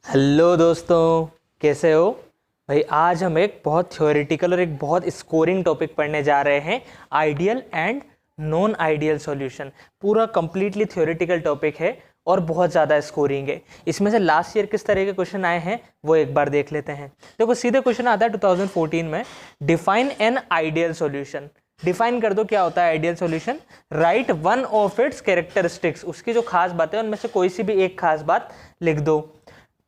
Hello दोस्तों, कैसे हो भाई। आज हम एक बहुत थ्योरेटिकल और एक बहुत स्कोरिंग टॉपिक पढ़ने जा रहे हैं, ideal and non ideal solution. पूरा कंप्लीटली थ्योरेटिकल टॉपिक है और बहुत ज़्यादा स्कोरिंग है। इसमें से लास्ट ईयर किस तरह के क्वेश्चन आए हैं वो एक बार देख लेते हैं। देखो सीधे क्वेश्चन आता है 2014 में, define N ideal solution. Define कर दो क्या होता है ideal solution. Right one of its characteristics, उसकी जो खास बातें हैं उनमें से कोई सी भी एक खास बात लिख दो।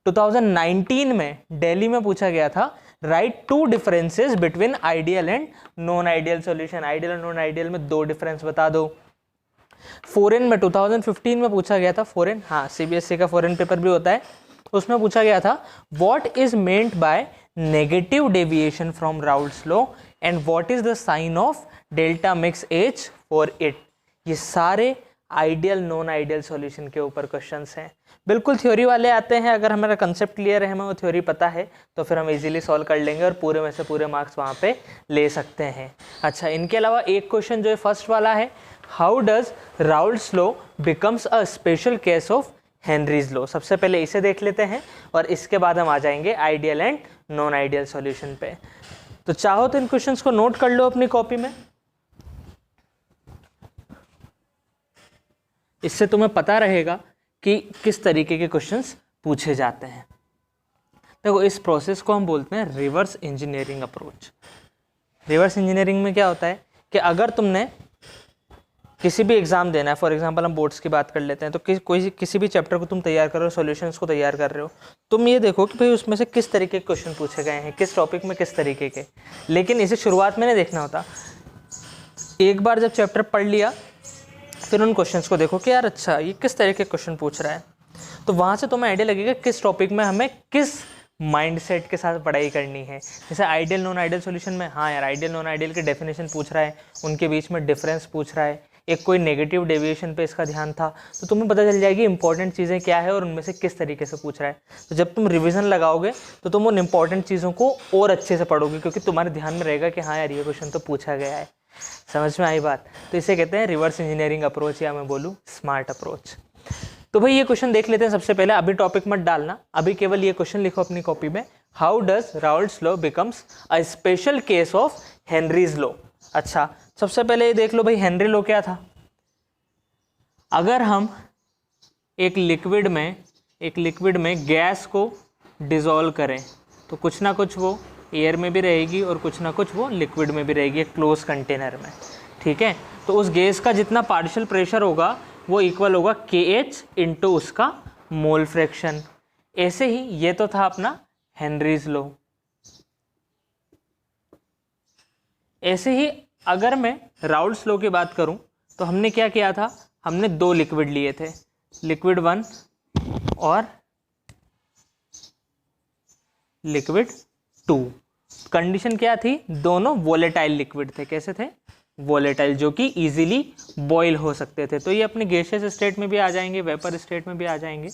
2019 में दिल्ली में पूछा गया था, write two differences between ideal and non ideal solution. Ideal और नॉन आइडियल में दो डिफरेंस बता दो। फॉरेन में 2015 में पूछा गया था, फॉरेन, हाँ सीबीएसई का फॉरेन पेपर भी होता है, उसमें पूछा गया था what is meant by negative deviation from Raoult's law and what is the sign of delta mix H for it. ये सारे आइडियल नॉन आइडियल सॉल्यूशन के ऊपर क्वेश्चंस हैं। बिल्कुल थ्योरी वाले आते हैं। अगर हमारा कंसेप्ट क्लियर है, हमें वो थ्योरी पता है, तो फिर हम इजीली सॉल्व कर लेंगे और पूरे में से पूरे मार्क्स वहाँ पे ले सकते हैं। अच्छा, इनके अलावा एक क्वेश्चन जो है फर्स्ट वाला है, how does Raoult's law becomes a special case of Henry's law. सबसे पहले इसे देख लेते हैं और इसके बाद हम आ जाएंगे ideal and non ideal solution पे। तो चाहो तो इन क्वेश्चंस को नोट कर लो अपनी कॉपी में, इससे तुम्हें पता रहेगा कि किस तरीके के क्वेश्चंस पूछे जाते हैं। देखो इस प्रोसेस को हम बोलते हैं reverse engineering approach. Reverse engineering में क्या होता है कि अगर तुमने किसी भी एग्जाम देना है, फॉर एग्जांपल हम बोर्ड्स की बात कर लेते हैं, तो किसी भी चैप्टर को तुम तैयार कर रहे हो, सॉल्यूशंस को तैयार कर रहे हो, तुम ये देखो कि भाई उसमें से किस तरीके के क्वेश्चन पूछे गए हैं, किस टॉपिक में किस तरीके के। लेकिन इसे शुरुआत में नहीं देखना होता। एक बार जब चैप्टर पढ़ लिया फिर उन क्वेश्चंस को देखो कि यार अच्छा ये किस तरह के क्वेश्चन पूछ रहा है, तो वहाँ से तुम्हें आइडिया लगेगा किस टॉपिक में हमें किस माइंडसेट के साथ पढ़ाई करनी है। जैसे आइडियल नॉन आइडियल सॉल्यूशन में, हाँ यार आइडियल नॉन आइडियल के डेफिनेशन पूछ रहा है, उनके बीच में डिफरेंस पूछ रहा है, एक कोई नेगेटिव डेविएशन पे इसका ध्यान था, तो तुम्हें पता चल जाएगी इंपॉर्टेंट चीज़ें क्या है और उनमें से किस तरीके से पूछ रहा है। तो जब तुम रिविजन लगाओगे तो तुम उन इंपॉर्टेंट चीज़ों को और अच्छे से पढ़ोगे, क्योंकि तुम्हारे ध्यान में रहेगा कि हाँ यार ये क्वेश्चन तो पूछा गया है। समझ में आई बात। तो इसे कहते हैं रिवर्स इंजीनियरिंग अप्रोच, या मैं बोलूँ स्मार्ट अप्रोच। तो भाई ये क्वेश्चन देख लेते हैं सबसे पहले। अभी टॉपिक मत डालना, अभी केवल ये क्वेश्चन लिखो अपनी कॉपी में, how does Raoult's law becomes a special case of Henry's law. अच्छा, सबसे पहले ये देख लो भाई हेनरी लॉ क्या था। अगर हम एक लिक्विड में गैस को डिसॉल्व करें तो कुछ ना कुछ वो एयर में भी रहेगी और कुछ ना कुछ वो लिक्विड में भी रहेगी, एक क्लोज कंटेनर में, ठीक है। तो उस गैस का जितना पार्शियल प्रेशर होगा वो इक्वल होगा KH इंटू उसका मोल फ्रैक्शन। ऐसे ही ये तो था अपना हेनरीज लॉ। ऐसे ही अगर मैं राउल्ट्स लॉ की बात करूं तो हमने क्या किया था, हमने दो लिक्विड लिए थे, लिक्विड 1 और लिक्विड 2। कंडीशन क्या थी, दोनों वोलेटाइल लिक्विड थे। कैसे थे, वोलेटाइल, जो कि इजीली बॉयल हो सकते थे। तो ये अपने गैसियस स्टेट में भी आ जाएंगे, वेपर स्टेट में भी आ जाएंगे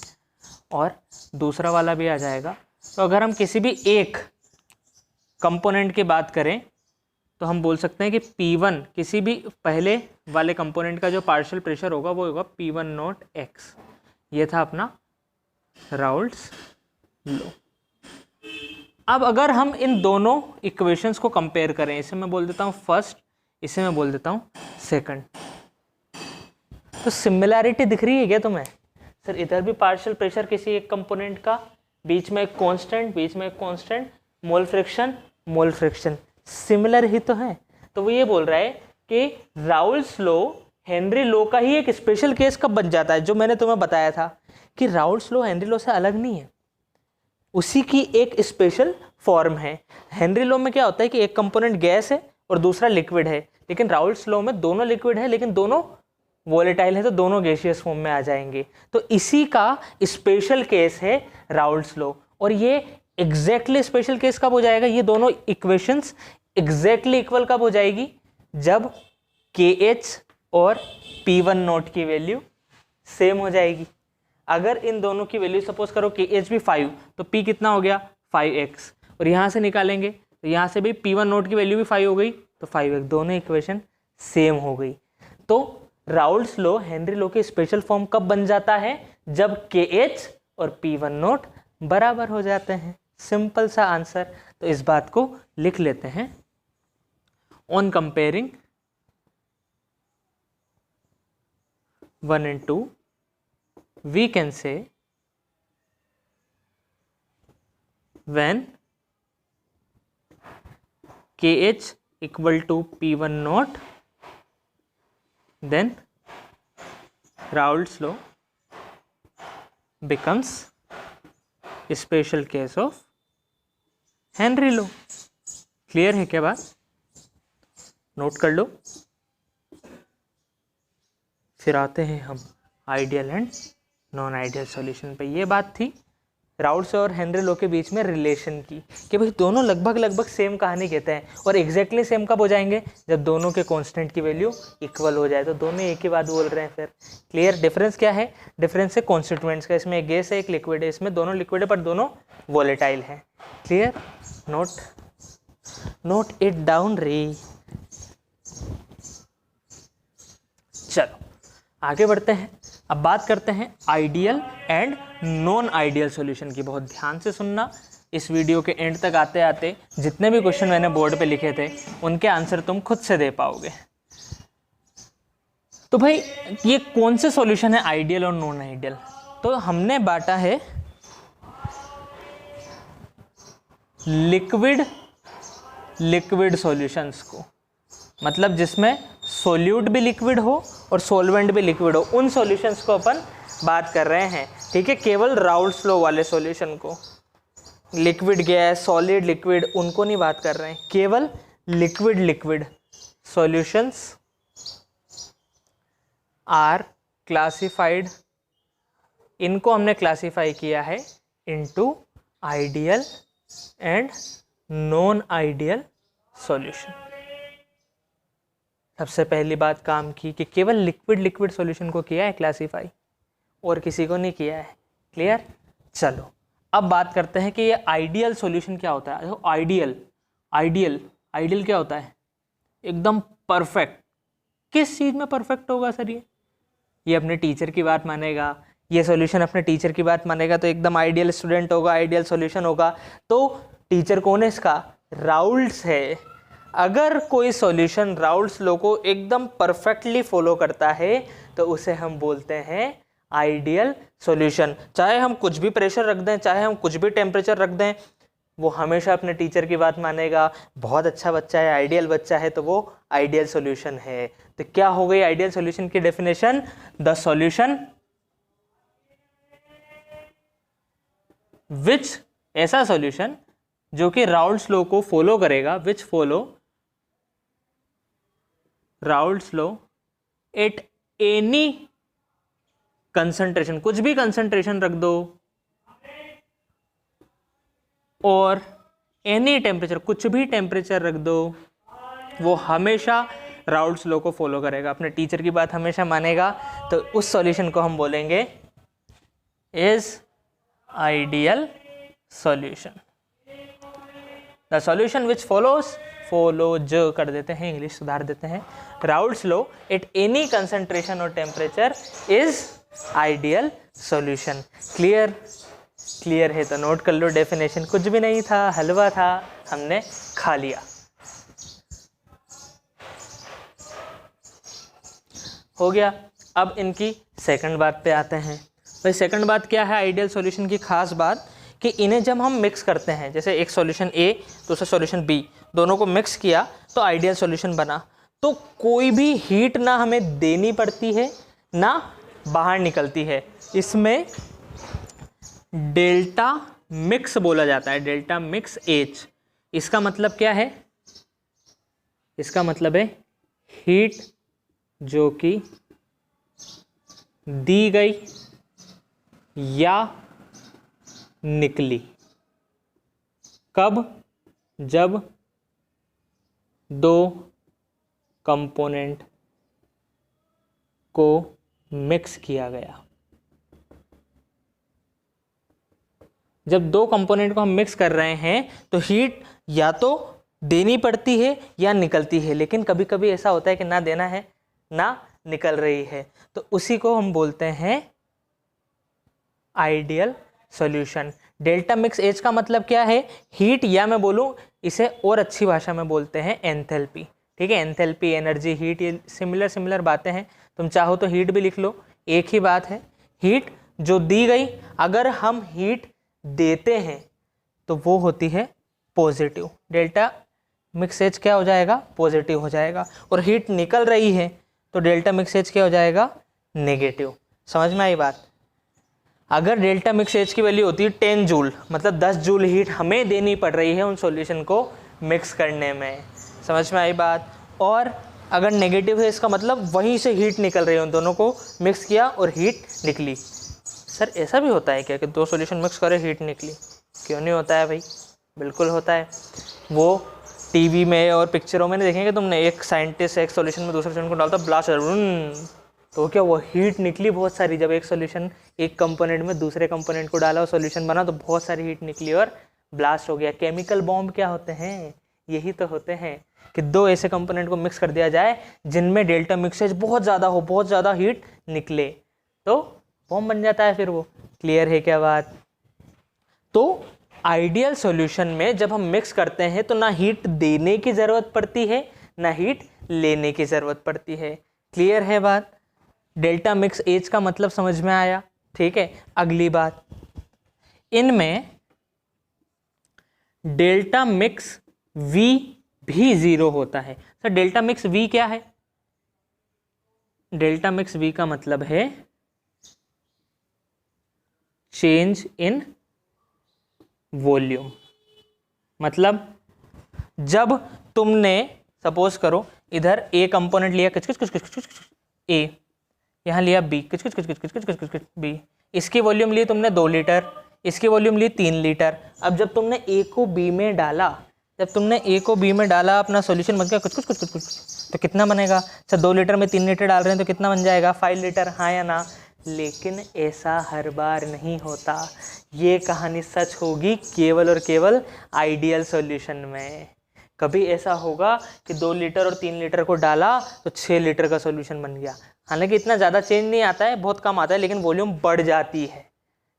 और दूसरा वाला भी आ जाएगा। तो अगर हम किसी भी एक कंपोनेंट की बात करें तो हम बोल सकते हैं कि P1, किसी भी पहले वाले कंपोनेंट का जो पार्शियल प्रेशर होगा वो होगा P1 नॉट x। ये था अपना राउल्ट्स लॉ। अब अगर हम इन दोनों इक्वेशंस को कंपेयर करें, इसे मैं बोल देता हूँ फर्स्ट, इसे मैं बोल देता हूँ सेकंड, तो सिमिलैरिटी दिख रही है क्या तुम्हें? सर इधर भी पार्शियल प्रेशर किसी एक कंपोनेंट का, बीच में एक कांस्टेंट, मोल फ्रैक्शन सिमिलर ही तो है। तो वो ये बोल रहा है कि राउल्ट्स लॉ हेनरी लॉ का ही एक स्पेशल केस कब बन जाता है, जो मैंने तुम्हें बताया था कि राउल्ट्स लॉ हेनरी लॉ से अलग नहीं है, उसी की एक स्पेशल फॉर्म है। हेनरी लॉ में क्या होता है कि एक कंपोनेंट गैस है और दूसरा लिक्विड है, लेकिन राउल्ट्स लॉ में दोनों लिक्विड है लेकिन दोनों वोलेटाइल है, तो दोनों गैसियस फॉर्म में आ जाएंगे। तो इसी का स्पेशल केस है राउल्ट्स लॉ। और ये एग्जैक्टली स्पेशल केस कब हो जाएगा, ये दोनों इक्वेशंस एग्जैक्टली इक्वल कब हो जाएगी, जब KH और P1 नोट की वैल्यू सेम हो जाएगी। अगर इन दोनों की वैल्यू सपोज करो KH भी 5, तो P कितना हो गया 5x, और यहाँ से निकालेंगे तो यहाँ से भी P1 नोट की वैल्यू भी 5 हो गई तो 5x, दोनों इक्वेशन सेम हो गई। तो राउल्ट्स लॉ हेनरी लॉ की स्पेशल फॉर्म कब बन जाता है, जब KH और P1 नोट बराबर हो जाते हैं। सिंपल सा आंसर। तो इस बात को लिख लेते हैं। On comparing 1 and 2 we can say when KH equal to P1 naught then Raoult's law becomes a special case of Henry law। Clear है क्या बात? नोट कर लो। फिर आते हैं हम ideal and non ideal solution पे। ये बात थी राउल्ट्स और हेनरी लो के बीच में रिलेशन की, कि भाई दोनों लगभग सेम कहानी कहते हैं। और एग्जैक्टली सेम कब हो जाएंगे? जब दोनों के कांस्टेंट की वैल्यू इक्वल हो जाए। तो दोनों एक ही बात बोल रहे हैं। फिर क्लियर? डिफरेंस क्या है? डिफरेंस है कॉन्स्टिट्यूएंट्स का। इसमें एक गैस है, एक लिक्विड है। इसमें दोनों लिक्विड है पर दोनों वोलेटाइल है। क्लियर? नोट इट डाउन रे। चलो आगे बढ़ते हैं। अब बात करते हैं ideal and non ideal solution की। बहुत ध्यान से सुनना। इस वीडियो के एंड तक आते आते जितने भी क्वेश्चन मैंने बोर्ड पे लिखे थे उनके आंसर तुम खुद से दे पाओगे। तो भाई ये कौन से सॉल्यूशन है आइडियल और नॉन आइडियल? तो हमने बांटा है लिक्विड सॉल्यूशंस को, मतलब जिसमें सोल्यूट भी लिक्विड हो और सोलवेंट भी लिक्विड हो, उन सॉल्यूशंस को अपन बात कर रहे हैं। ठीक है? केवल राउल्ट्स लॉ वाले सॉल्यूशन को, लिक्विड गैस सॉलिड लिक्विड उनको नहीं बात कर रहे हैं। केवल लिक्विड सॉल्यूशंस आर क्लासिफाइड, इनको हमने क्लासिफाई किया है into ideal and non ideal solution. सबसे पहली बात काम की कि केवल लिक्विड सॉल्यूशन को किया है क्लासिफाई, और किसी को नहीं किया है। क्लियर? चलो अब बात करते हैं कि ये आइडियल सॉल्यूशन क्या होता है। आइडियल क्या होता है? एकदम परफेक्ट। किस चीज़ में परफेक्ट होगा सर? ये अपने टीचर की बात मानेगा, ये सॉल्यूशन अपने टीचर की बात मानेगा तो एकदम आइडियल स्टूडेंट होगा, आइडियल सॉल्यूशन होगा। तो टीचर कौन है इसका? राउल्ट्स है। अगर कोई सॉल्यूशन राउल्ट्स लॉ को एकदम परफेक्टली फॉलो करता है तो उसे हम बोलते हैं आइडियल सॉल्यूशन। चाहे हम कुछ भी प्रेशर रख दें, चाहे हम कुछ भी टेम्परेचर रख दें, वो हमेशा अपने टीचर की बात मानेगा। बहुत अच्छा बच्चा है, आइडियल बच्चा है, तो वो आइडियल सॉल्यूशन है। तो क्या हो गई आइडियल सॉल्यूशन की डेफिनेशन? द सॉल्यूशन विच, ऐसा सॉल्यूशन जो कि राउल्ट्स लॉ को फॉलो करेगा, which follow Raoult's law at any concentration, कुछ भी कंसंट्रेशन रख दो, और एनी टेम्परेचर, कुछ भी टेम्परेचर रख दो, वो हमेशा राउल्ट्स लॉ को फॉलो करेगा, अपने टीचर की बात हमेशा मानेगा। तो उस सॉल्यूशन को हम बोलेंगे is ideal solution. The solution which follows, follows कर देते हैं, इंग्लिश सुधार देते हैं, Raoult's law at any concentration और temperature is ideal solution. Clear है? तो नोट कर लो डेफिनेशन। कुछ भी नहीं था, हलवा था, हमने खा लिया। हो गया। अब इनकी सेकंड बात पे आते हैं। भाई सेकंड बात क्या है आइडियल सॉल्यूशन की? खास बात कि इन्हें जब हम मिक्स करते हैं, जैसे एक सॉल्यूशन ए दूसरा सॉल्यूशन बी, दोनों को मिक्स किया तो आइडियल सॉल्यूशन बना। तो कोई भी हीट ना हमें देनी पड़ती है ना बाहर निकलती है। इसमें डेल्टा मिक्स बोला जाता है, डेल्टा मिक्स एच। इसका मतलब क्या है? इसका मतलब है हीट जो कि दी गई या निकली, कब? जब दो कंपोनेंट को मिक्स किया गया। जब दो कंपोनेंट को हम मिक्स कर रहे हैं तो हीट या तो देनी पड़ती है या निकलती है, लेकिन कभी कभी ऐसा होता है कि ना देना है ना निकल रही है, तो उसी को हम बोलते हैं ideal solution. Delta mix H का मतलब क्या है, हीट, या मैं बोलूँ इसे और अच्छी भाषा में बोलते हैं एंथैल्पी। ठीक है, एंथैल्पी, एनर्जी, हीट, ये सिमिलर बातें हैं। तुम चाहो तो हीट भी लिख लो, एक ही बात है। हीट जो दी गई, अगर हम हीट देते हैं तो वो होती है पॉजिटिव, डेल्टा मिक्स एच क्या हो जाएगा, पॉजिटिव हो जाएगा। और हीट निकल रही है तो डेल्टा मिक्स एच क्या हो जाएगा, नेगेटिव। समझ में आई बात। अगर डेल्टा मिक्स एच की वैल्यू होती है 10 जूल, मतलब 10 जूल हीट हमें देनी पड़ रही है उन सॉल्यूशन को मिक्स करने में। समझ में आई बात। और अगर नेगेटिव है इसका मतलब वहीं से हीट निकल रही है, उन दोनों को मिक्स किया और हीट निकली। सर ऐसा भी होता है क्या कि दो सॉल्यूशन मिक्स करे हीट निकली? क्यों नहीं होता है भाई, बिल्कुल होता है। वो टीवी में और पिक्चरों में नहीं देखेंगे तुमने, एक साइंटिस्ट एक सॉल्यूशन में दूसरे सॉल्यूशन को डालता, ब्लास्ट, तो क्या वो हीट निकली बहुत सारी। जब एक सॉल्यूशन एक कंपोनेंट में दूसरे कंपोनेंट को डाला और सॉल्यूशन बना तो बहुत सारी हीट निकली और ब्लास्ट हो गया। केमिकल बॉम्ब क्या होते हैं, यही तो होते हैं कि दो ऐसे कंपोनेंट को मिक्स कर दिया जाए जिनमें डेल्टा मिक्सेज बहुत ज़्यादा हो, बहुत ज़्यादा हीट निकले, तो बॉम्ब बन जाता है फिर वो। क्लियर है क्या बात। तो आइडियल सॉल्यूशन में जब हम मिक्स करते हैं तो ना हीट देने की ज़रूरत पड़ती है ना हीट लेने की ज़रूरत पड़ती है। क्लियर है बात। डेल्टा मिक्स एच का मतलब समझ में आया। ठीक है, अगली बात, इनमें डेल्टा मिक्स V भी 0 होता है। सर डेल्टा मिक्स V क्या है? डेल्टा मिक्स V का मतलब है चेंज इन वॉल्यूम। मतलब जब तुमने सपोज करो इधर A कंपोनेंट लिया, किच किच किच किच किच A, यहाँ लिया B, किच किच किच किच किच किच किच किच B, इसकी वॉल्यूम ली तुमने 2 लीटर, इसकी वॉल्यूम ली 3 लीटर। अब जब तुमने A को B में डाला, जब तुमने A को B में डाला, अपना सॉल्यूशन बन गया कुछ कुछ कुछ कुछ कुछ, तो कितना बनेगा? अच्छा 2 लीटर में 3 लीटर डाल रहे हैं तो कितना बन जाएगा? 5 लीटर, हाँ या ना? लेकिन ऐसा हर बार नहीं होता। ये कहानी सच होगी केवल और केवल आइडियल सॉल्यूशन में। कभी ऐसा होगा कि 2 लीटर और 3 लीटर को डाला तो 6 लीटर का सॉल्यूशन बन गया। हालांकि इतना ज़्यादा चेंज नहीं आता है, बहुत कम आता है, लेकिन वॉल्यूम बढ़ जाती है।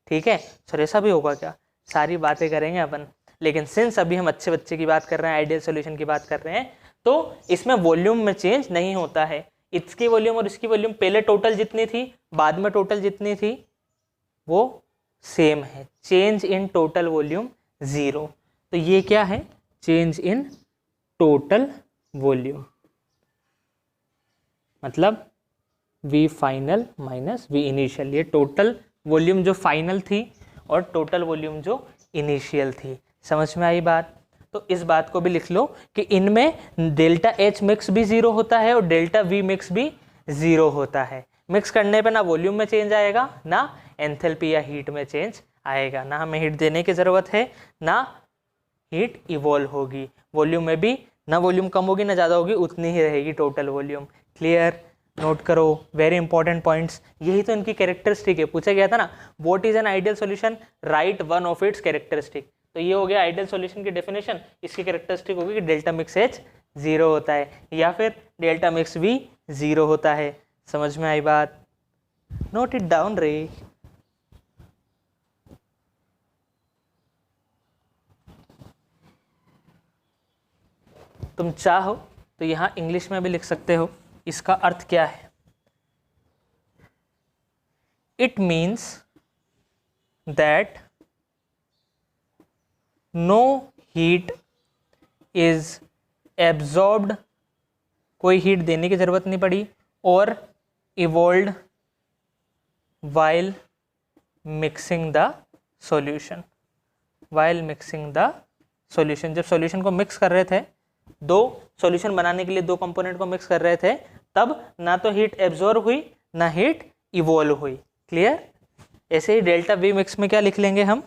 ठीक है सर, ऐसा भी होगा क्या? सारी बातें करेंगे अपन, लेकिन सिंस अभी हम अच्छे बच्चे की बात कर रहे हैं, आइडियल सॉल्यूशन की बात कर रहे हैं, तो इसमें वॉल्यूम में चेंज नहीं होता है। इसकी वॉल्यूम और इसकी वॉल्यूम पहले टोटल जितनी थी, बाद में टोटल जितनी थी, वो सेम है। Change in total volume 0। तो ये क्या है? चेंज इन टोटल वॉल्यूम, मतलब V final minus V initial. ये टोटल वॉल्यूम जो फाइनल थी और टोटल वॉल्यूम जो इनिशियल थी। समझ में आई बात। तो इस बात को भी लिख लो कि इनमें डेल्टा H मिक्स भी 0 होता है और डेल्टा V मिक्स भी 0 होता है। मिक्स करने पे ना वॉल्यूम में चेंज आएगा, ना एंथैल्पी या हीट में चेंज आएगा, ना हमें हीट देने की ज़रूरत है, ना हीट इवॉल्व होगी। वॉल्यूम में भी ना वॉल्यूम कम होगी ना ज़्यादा होगी, उतनी ही रहेगी टोटल वॉल्यूम। क्लियर? नोट करो, वेरी इंपॉर्टेंट पॉइंट्स। यही तो इनकी कैरेक्टरिस्टिक है। पूछा गया था ना, what is an ideal solution, right one of its characteristic. तो ये हो गया आइडियल सॉल्यूशन की डेफिनेशन। इसकी कैरेक्टरिस्टिक होगी कि डेल्टा मिक्स H 0 होता है या फिर डेल्टा मिक्स V 0 होता है। समझ में आई बात। नोट इट डाउन रे। तुम चाहो तो यहाँ इंग्लिश में भी लिख सकते हो। इसका अर्थ क्या है? It means that no heat is absorbed, कोई हीट देने की जरूरत नहीं पड़ी, और evolved while mixing the solution. While mixing the solution, जब सॉल्यूशन को मिक्स कर रहे थे, दो सॉल्यूशन बनाने के लिए दो कंपोनेंट को मिक्स कर रहे थे, तब ना तो हीट एब्जॉर्ब हुई ना हीट इवॉल्व हुई। क्लियर? ऐसे ही डेल्टा V मिक्स में क्या लिख लेंगे हम?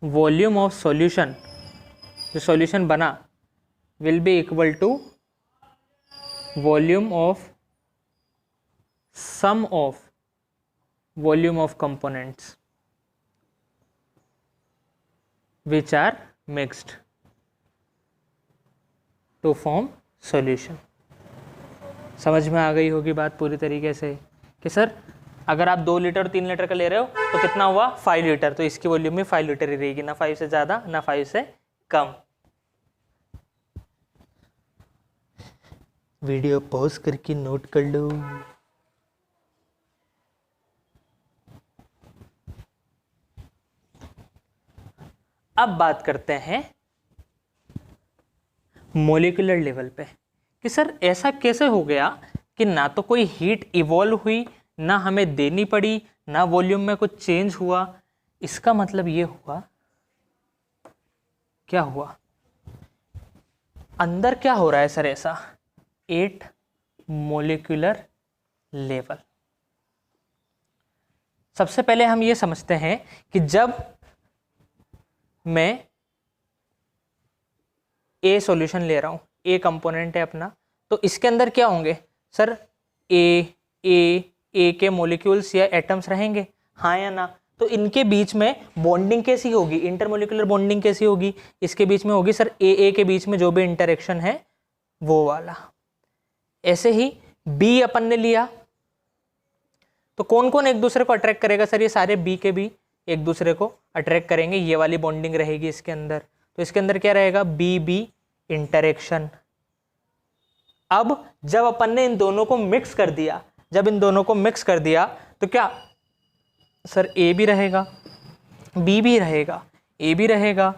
वॉल्यूम ऑफ सॉल्यूशन, जो सॉल्यूशन बना, will be equal to volume of sum of volume of components which are mixed to form solution. समझ में आ गई होगी बात पूरी तरीके से कि सर अगर आप 2 लीटर और 3 लीटर का ले रहे हो तो कितना हुआ 5 लीटर, तो इसकी वॉल्यूम भी 5 लीटर ही रहेगी, ना 5 से ज़्यादा ना 5 से कम। वीडियो पॉज करके नोट कर लो। अब बात करते हैं मॉलिक्यूलर लेवल पे कि सर ऐसा कैसे हो गया कि ना तो कोई हीट इवॉल्व हुई, ना हमें देनी पड़ी, ना वॉल्यूम में कुछ चेंज हुआ। इसका मतलब ये हुआ, क्या हुआ अंदर क्या हो रहा है सर ऐसा, 8 मॉलिक्यूलर लेवल। सबसे पहले हम ये समझते हैं कि जब मैं ए सॉल्यूशन ले रहा हूं, ए कंपोनेंट है अपना, तो इसके अंदर क्या होंगे सर, ए के मॉलिक्यूल्स या एटम्स रहेंगे, हाँ या ना। तो इनके बीच में बॉन्डिंग कैसी होगी, इंटरमोलिकुलर बॉन्डिंग कैसी होगी, इसके बीच में होगी सर ए के बीच में जो भी इंटरेक्शन है वो वाला। ऐसे ही बी अपन ने लिया, तो कौन कौन एक दूसरे को अट्रैक्ट करेगा सर, ये सारे बी के भी एक दूसरे को अट्रैक्ट करेंगे, ये वाली बॉन्डिंग रहेगी इसके अंदर। तो इसके अंदर क्या रहेगा, बी बी इंटरेक्शन। अब जब अपन ने इन दोनों को मिक्स कर दिया, जब इन दोनों को मिक्स कर दिया तो क्या सर ए भी रहेगा, बी भी रहेगा, ए भी रहेगा,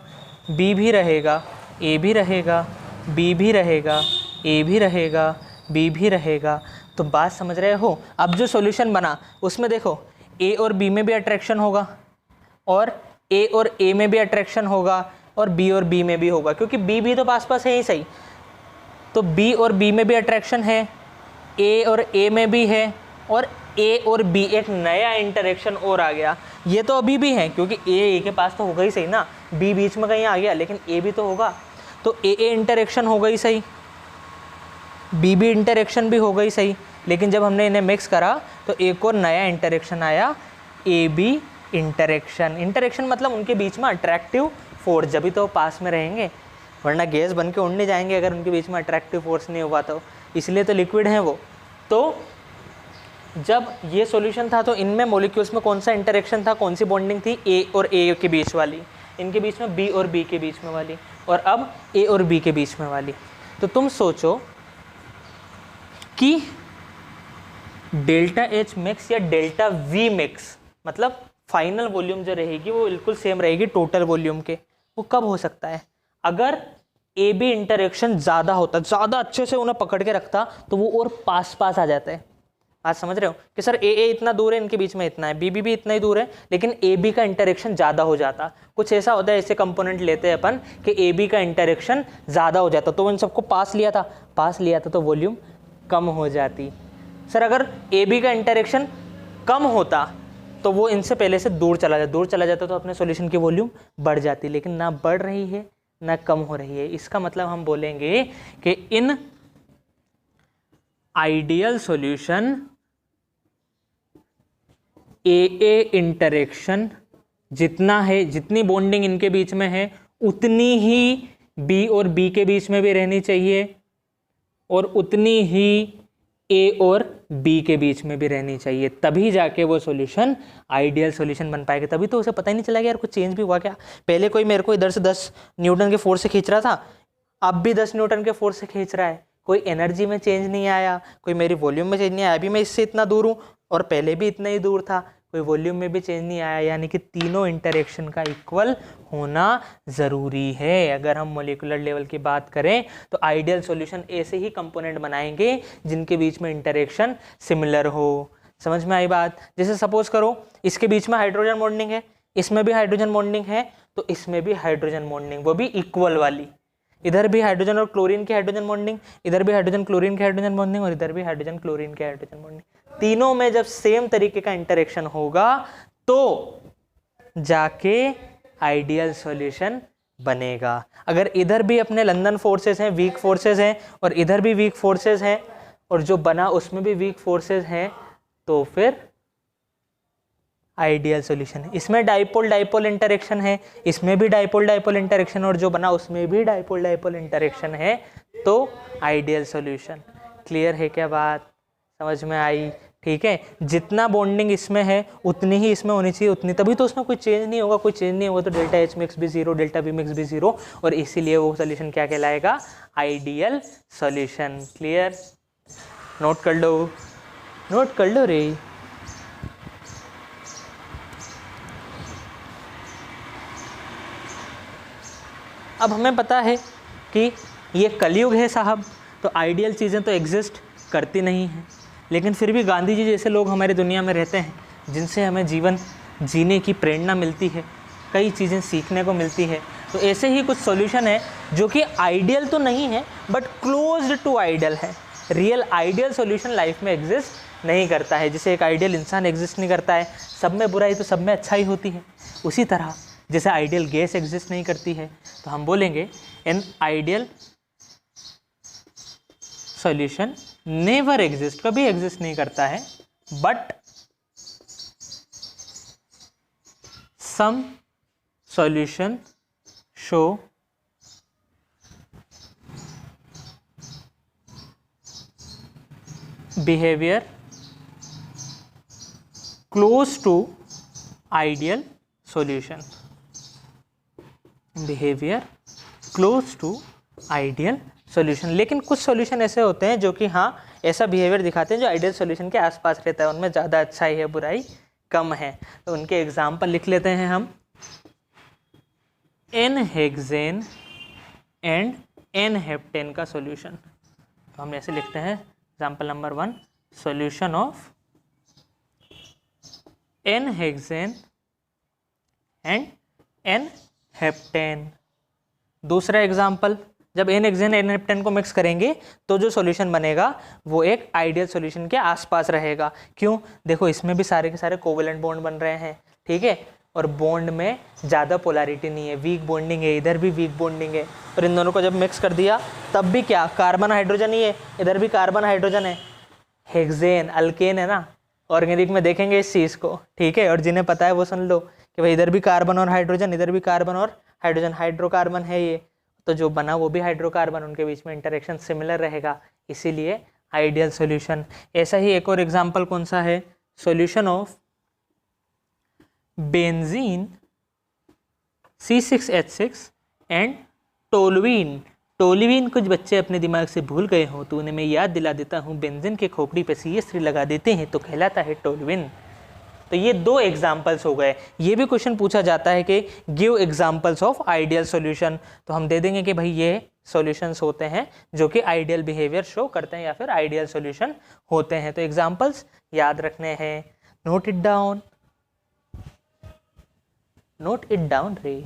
बी भी रहेगा, ए भी रहेगा, बी भी रहेगा, ए भी रहेगा, बी भी रहेगा। तो बात समझ रहे हो। अब जो सॉल्यूशन बना उसमें देखो ए और बी में भी अट्रैक्शन होगा, और ए और ए में भी अट्रैक्शन होगा, और बी और बी में भी होगा, क्योंकि बी भी तो पास पास है ही सही। तो बी और बी में भी अट्रैक्शन है, ए और ए में भी है, और ए और बी एक नया इंटरेक्शन और आ गया। ये तो अभी भी है क्योंकि ए के पास तो होगा ही सही ना, बी बीच में कहीं आ गया लेकिन ए भी तो होगा। तो ए इंटरेक्शन हो गई सही, बी भी इंटरेक्शन भी हो गई सही, लेकिन जब हमने इन्हें मिक्स करा तो एक और नया इंटरेक्शन आया, ए बी इंटरेक्शन। इंटरेक्शन मतलब उनके बीच में अट्रैक्टिव फोर्स, जब भी तो पास में रहेंगे, वरना गैस बन के उड़ने जाएंगे अगर उनके बीच में अट्रैक्टिव फोर्स नहीं हुआ तो, इसलिए तो लिक्विड हैं वो। तो जब ये सॉल्यूशन था तो इनमें मॉलिक्यूल्स में कौन सा इंटरेक्शन था, कौन सी बॉन्डिंग थी, ए और ए के बीच वाली, इनके बीच में बी और बी के बीच में वाली, और अब ए और बी के बीच में वाली। तो तुम सोचो कि डेल्टा एच मिक्स या डेल्टा वी मिक्स, मतलब फाइनल वॉल्यूम जो रहेगी वो बिल्कुल सेम रहेगी टोटल वॉल्यूम के, वो कब हो सकता है, अगर ए बी इंटरेक्शन ज़्यादा होता, ज़्यादा अच्छे से उन्हें पकड़ के रखता तो वो और पास पास आ जाता है। आज समझ रहे हो कि सर ए इतना दूर है, इनके बीच में इतना है, बी भी इतना ही दूर है, लेकिन ए बी का इंटरेक्शन ज़्यादा हो जाता। कुछ ऐसा होता है, ऐसे कंपोनेंट लेते हैं अपन कि ए बी का इंटरेक्शन ज़्यादा हो जाता, तो इन सबको पास लिया था तो वॉल्यूम कम हो जाती। सर अगर ए बी का इंटरेक्शन कम होता तो वो इनसे पहले से दूर चला जाता तो अपने सॉल्यूशन की वॉल्यूम बढ़ जाती, लेकिन ना बढ़ रही है ना कम हो रही है। इसका मतलब हम बोलेंगे कि in ideal solution A interaction जितना है, जितनी बॉन्डिंग इनके बीच में है उतनी ही बी और बी के बीच में भी रहनी चाहिए, और उतनी ही ए और बी के बीच में भी रहनी चाहिए, तभी जाके वो सॉल्यूशन आइडियल सॉल्यूशन बन पाएगा। तभी तो उसे पता ही नहीं चला कि यार कुछ चेंज भी हुआ क्या, पहले कोई मेरे को इधर से 10 न्यूटन के फोर्स से खींच रहा था, अब भी 10 न्यूटन के फोर्स से खींच रहा है, कोई एनर्जी में चेंज नहीं आया, कोई मेरी वॉल्यूम में चेंज नहीं आया, अभी मैं इससे इतना दूर हूँ और पहले भी इतना ही दूर था, कोई वॉल्यूम में भी चेंज नहीं आया। यानी कि तीनों इंटरेक्शन का इक्वल होना ज़रूरी है। अगर हम मॉलिक्यूलर लेवल की बात करें तो आइडियल सॉल्यूशन ऐसे ही कंपोनेंट बनाएंगे जिनके बीच में इंटरेक्शन सिमिलर हो। समझ में आई बात। जैसे सपोज करो इसके बीच में हाइड्रोजन बॉन्डिंग है, इसमें भी हाइड्रोजन बॉन्डिंग है, तो इसमें भी हाइड्रोजन बॉन्डिंग, वो भी इक्वल वाली, इधर भी हाइड्रोजन और क्लोरीन की हाइड्रोजन बॉन्डिंग, इधर भी हाइड्रोजन क्लोरीन की हाइड्रोजन बॉन्डिंग, और इधर भी हाइड्रोजन क्लोरीन की हाइड्रोजन बॉन्डिंग। तीनों में जब सेम तरीके का इंटरेक्शन होगा तो जाके आइडियल सॉल्यूशन बनेगा। अगर इधर भी अपने लंदन फोर्सेस हैं, वीक फोर्सेस हैं, और इधर भी वीक फोर्सेस हैं, और जो बना उसमें भी वीक फोर्सेस हैं, तो फिर आइडियल सॉल्यूशन है। इसमें डाइपोल डाइपोल इंटरेक्शन है, इसमें भी डाइपोल डाइपोल इंटरेक्शन, और जो बना उसमें भी डाइपोल डाइपोल इंटरेक्शन है, तो आइडियल सॉल्यूशन। क्लियर है क्या बात, समझ में आई? ठीक है, जितना बॉन्डिंग इसमें है उतनी ही इसमें होनी चाहिए, उतनी, तभी तो उसमें कोई चेंज नहीं होगा। कोई चेंज नहीं होगा तो डेल्टा एच मिक्स भी जीरो, डेल्टा बी मिक्स भी जीरो, और इसीलिए वो सोल्यूशन क्या कहलाएगा, आइडियल सोल्यूशन। क्लियर, नोट कर लो, नोट कर लो रे। अब हमें पता है कि ये कलयुग है साहब, तो आइडियल चीज़ें तो एग्जिस्ट करती नहीं हैं, लेकिन फिर भी गांधी जी जैसे लोग हमारी दुनिया में रहते हैं, जिनसे हमें जीवन जीने की प्रेरणा मिलती है, कई चीज़ें सीखने को मिलती है। तो ऐसे ही कुछ सॉल्यूशन है जो कि आइडियल तो नहीं है बट क्लोज्ड टू आइडियल है। रियल आइडियल सॉल्यूशन लाइफ में एग्जिस्ट नहीं करता है। जैसे एक आइडियल इंसान एग्जिस्ट नहीं करता है, सब में बुराई तो सब में अच्छाई होती है, उसी तरह जैसे आइडियल गैस एग्जिस्ट नहीं करती है, तो हम बोलेंगे an ideal solution never exist, कभी एग्जिस्ट नहीं करता है, but some solution show behaviour close to ideal solution, behaviour close to ideal solution. लेकिन कुछ सॉल्यूशन ऐसे होते हैं जो कि हाँ ऐसा बिहेवियर दिखाते हैं जो आइडियल सॉल्यूशन के आसपास रहता है, उनमें ज़्यादा अच्छाई है, बुराई कम है। तो उनके एग्जाम्पल लिख लेते हैं हम, n hexane and n heptane का सॉल्यूशन। तो हम ऐसे लिखते हैं, example number 1, solution of n hexane and n heptane. दूसरा एग्जाम्पल, जब एन हेक्सेन एन हेप्टेन को मिक्स करेंगे तो जो सॉल्यूशन बनेगा वो एक आइडियल सॉल्यूशन के आसपास रहेगा। क्यों? देखो इसमें भी सारे के सारे कोवेलेंट बॉन्ड बन रहे हैं, ठीक है, और बॉन्ड में ज़्यादा पोलैरिटी नहीं है, वीक बॉन्डिंग है, इधर भी वीक बॉन्डिंग है, और इन दोनों को जब मिक्स कर दिया तब भी क्या, कार्बन हाइड्रोजन ही है, इधर भी कार्बन हाइड्रोजन है, हेक्सेन अल्केन है ना, ऑर्गेनिक में देखेंगे इस चीज़ को, ठीक है। और जिन्हें पता है वो सुन लो कि भाई इधर भी कार्बन और हाइड्रोजन, इधर भी कार्बन और हाइड्रोजन, हाइड्रोकार्बन है ये, तो जो बना वो भी हाइड्रोकार्बन, उनके बीच में इंटरेक्शन सिमिलर रहेगा, इसीलिए आइडियल सॉल्यूशन। ऐसा ही एक और एग्जांपल कौन सा है, solution of benzene C6H6 and toluene. Toluene कुछ बच्चे अपने दिमाग से भूल गए हो तो उन्हें मैं याद दिला देता हूँ, बेंजीन के खोपड़ी पे CH3 लगा देते हैं तो कहलाता है टोलुइन। तो ये 2 एग्जाम्पल्स हो गए। ये भी क्वेश्चन पूछा जाता है कि give examples of ideal solution, तो हम दे देंगे कि भाई ये सॉल्यूशंस होते हैं जो कि आइडियल बिहेवियर शो करते हैं या फिर आइडियल सॉल्यूशन होते हैं। तो एग्जाम्पल्स याद रखने हैं, note it down, note it down रे।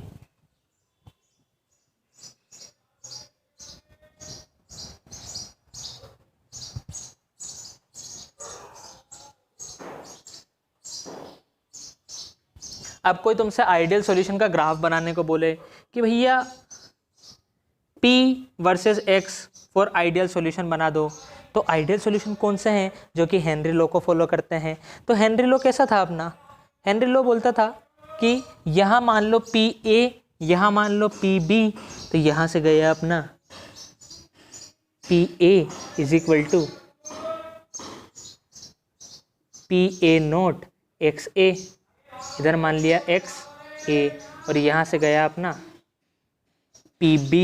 अब कोई तुमसे आइडियल सॉल्यूशन का ग्राफ बनाने को बोले कि भैया P versus X for ideal solution बना दो, तो आइडियल सॉल्यूशन कौन से हैं जो कि हेनरी लॉ को फॉलो करते हैं। तो हेनरी लॉ कैसा था अपना, हेनरी लॉ बोलता था कि यहाँ मान लो PA, यहाँ मान लो PB, तो यहाँ से गया अपना PA is equal to PA naught XA, इधर मान लिया XA, और यहाँ से गया अपना PB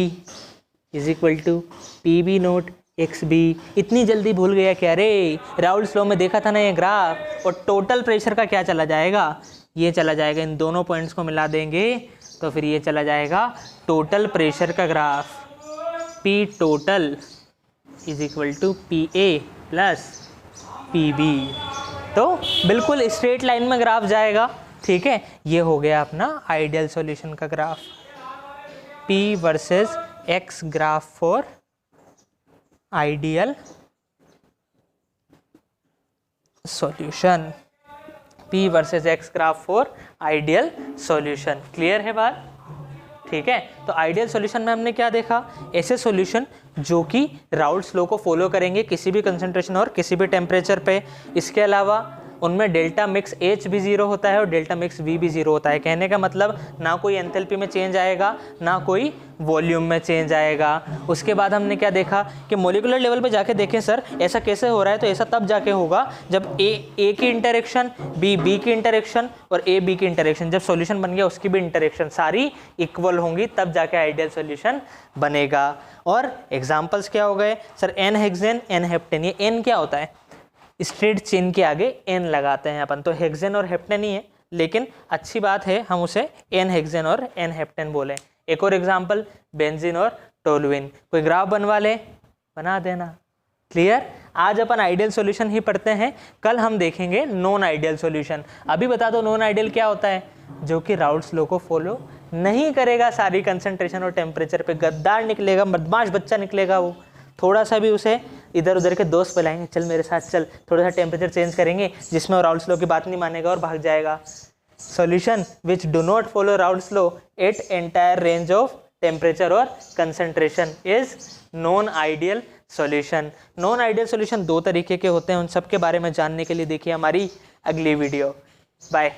is equal to PB naught XB। इतनी जल्दी भूल गया क्या रे, राउल्स लॉ में देखा था ना ये ग्राफ। और टोटल प्रेशर का क्या चला जाएगा, ये चला जाएगा, इन दोनों पॉइंट्स को मिला देंगे तो फिर ये चला जाएगा टोटल प्रेशर का graph, P total is equal to PA plus PB। तो बिल्कुल स्ट्रेट लाइन में ग्राफ जाएगा, ठीक है। ये हो गया अपना आइडियल सॉल्यूशन का graph, P versus X graph for ideal solution, P versus X graph for ideal solution. Clear है बात, ठीक है। तो आइडियल सॉल्यूशन में हमने क्या देखा, ऐसे सॉल्यूशन जो कि राउल्स लॉ को फॉलो करेंगे किसी भी कंसंट्रेशन और किसी भी टेम्परेचर पे। इसके अलावा उनमें डेल्टा मिक्स H भी 0 होता है और डेल्टा मिक्स V भी 0 होता है। कहने का मतलब ना कोई एंथैल्पी में चेंज आएगा ना कोई वॉल्यूम में चेंज आएगा। उसके बाद हमने क्या देखा कि मॉलिक्यूलर लेवल पे जाके देखें सर ऐसा कैसे हो रहा है, तो ऐसा तब जाके होगा जब A की इंटरेक्शन, B की इंटरेक्शन और A B की इंटरेक्शन, जब सॉल्यूशन बन गया उसकी भी इंटरेक्शन सारी इक्वल होंगी, तब जाके आइडियल सॉल्यूशन बनेगा। और एग्जांपल्स क्या हो गए sir, n hexane, n heptane. ये एन क्या होता है, स्ट्रेट चेन के आगे एन लगाते हैं अपन, तो हेक्सेन और हेप्टेन ही है, लेकिन अच्छी बात है हम उसे एन हेक्सेन और एन हेप्टेन बोलें। एक और एग्जांपल बेंजीन और टोलुइन। कोई ग्राफ बनवा ले, बना देना। क्लियर। आज अपन आइडियल सॉल्यूशन ही पढ़ते हैं, कल हम देखेंगे नॉन आइडियल सॉल्यूशन। अभी बता दो नॉन आइडियल क्या होता है, जो कि राउल्ट्स लॉ को फॉलो नहीं करेगा, सारी कंसंट्रेशन और टेम्परेचर पे गद्दार निकलेगा, बदमाश बच्चा निकलेगा। वो थोड़ा सा भी उसे इधर उधर के दोस्त बुलाएंगे, चल मेरे साथ चल, थोड़ा सा टेम्परेचर चेंज करेंगे, जिसमें वो राउल्ट्स लॉ की बात नहीं मानेगा और भाग जाएगा। Solution which do not follow Raoult's law at entire range of temperature और concentration is non ideal solution. Non ideal solution दो तरीके के होते हैं, उन सब के बारे में जानने के लिए देखिए हमारी अगली वीडियो। बाय।